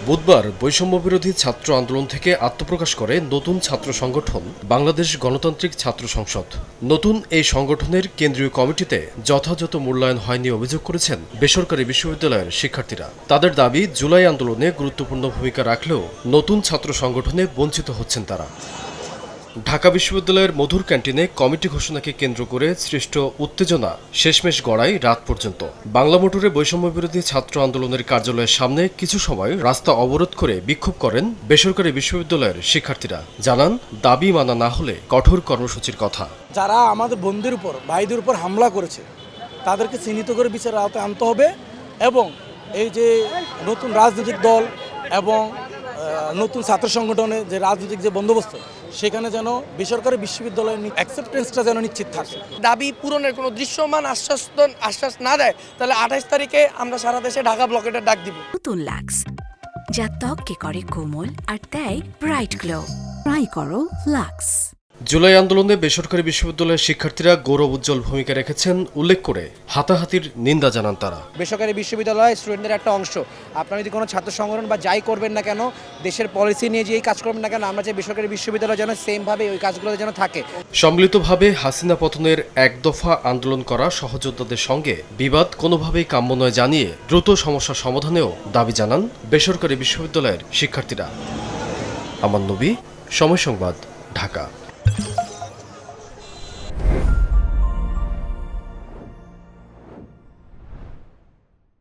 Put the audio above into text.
বুধবার বৈষম্যবিরোধী ছাত্র আন্দোলন থেকে আত্মপ্রকাশ করে নতুন ছাত্র সংগঠন বাংলাদেশ গণতান্ত্রিক ছাত্র সংসদ। নতুন এই সংগঠনের কেন্দ্রীয় কমিটিতে যথাযথ মূল্যায়ন হয়নি অভিযোগ করেছেন বেসরকারি বিশ্ববিদ্যালয়ের শিক্ষার্থীরা। তাদের দাবি, জুলাই আন্দোলনে গুরুত্বপূর্ণ ভূমিকা রাখলেও নতুন ছাত্র সংগঠনে বঞ্চিত হচ্ছেন তারা। ঢাকা বিশ্ববিদ্যালয়ের মধুর ক্যান্টিনে কমিটি ঘোষণাকে কেন্দ্র করে সৃষ্ট উত্তেজনা শেষমেশ গড়ায় রাত পর্যন্ত। বাংলা মোটরে বৈষম্যবিরোধী ছাত্র আন্দোলনের কার্যালয়ের সামনে কিছু সময় রাস্তা অবরোধ করে বিক্ষোভ করেন বেসরকারি বিশ্ববিদ্যালয়ের শিক্ষার্থীরা। জানান, দাবি মানা না হলে কঠোর কর্মসূচির কথা। যারা আমাদের বন্ধুদের উপর, ভাইদের উপর হামলা করেছে তাদেরকে চিহ্নিত করে বিচারের আওতায় আনতে হবে এবং এই যে নতুন রাজনৈতিক দল এবং নতুন ছাত্র সংগঠনে যে রাজনৈতিক যে বন্দোবস্ত, সেখানে যেন বেসরকারি বিশ্ববিদ্যালয়ের অ্যাকসেপ্টেন্সটা যেন নিশ্চিত থাকে। দাবি পূরণের কোনো দৃশ্যমান আশ্বাস না দেয়, তাহলে 28 তারিখে আমরা সারা দেশে ঢাকা ব্লকেটের ডাক দিব। নতুন লাক্স, যা ত্বককে করে কোমল আর দেয় ব্রাইট গ্লো। ট্রাই করো লাক্স। জুলাই আন্দোলনে বেসরকারি বিশ্ববিদ্যালয়ের শিক্ষার্থীরা গৌরব উজ্জ্বল ভূমিকা রেখেছেন উল্লেখ করে হাতাহাতির নিন্দা জানান তারা। বেসরকারি বিশ্ববিদ্যালয় স্টুডেন্টদের একটা অংশ। আপনারা যদি কোনো ছাত্র সংগঠন বা যাই করবেন না কেন, দেশের পলিসি নিয়ে যেই কাজ করবেন না কেন, আমরা চাই বেসরকারি বিশ্ববিদ্যালয় যেন সেমভাবে ওই কাজগুলো যেন থাকে। সম্মিলিতভাবে হাসিনা পতনের এক দফা আন্দোলন করা সহযোদ্ধাদের সঙ্গে বিবাদ কোনোভাবেই কাম্য নয় জানিয়ে দ্রুত সমস্যা সমাধানেও দাবি জানান বেসরকারি বিশ্ববিদ্যালয়ের শিক্ষার্থীরা। আমান নবী, সময় সংবাদ, ঢাকা।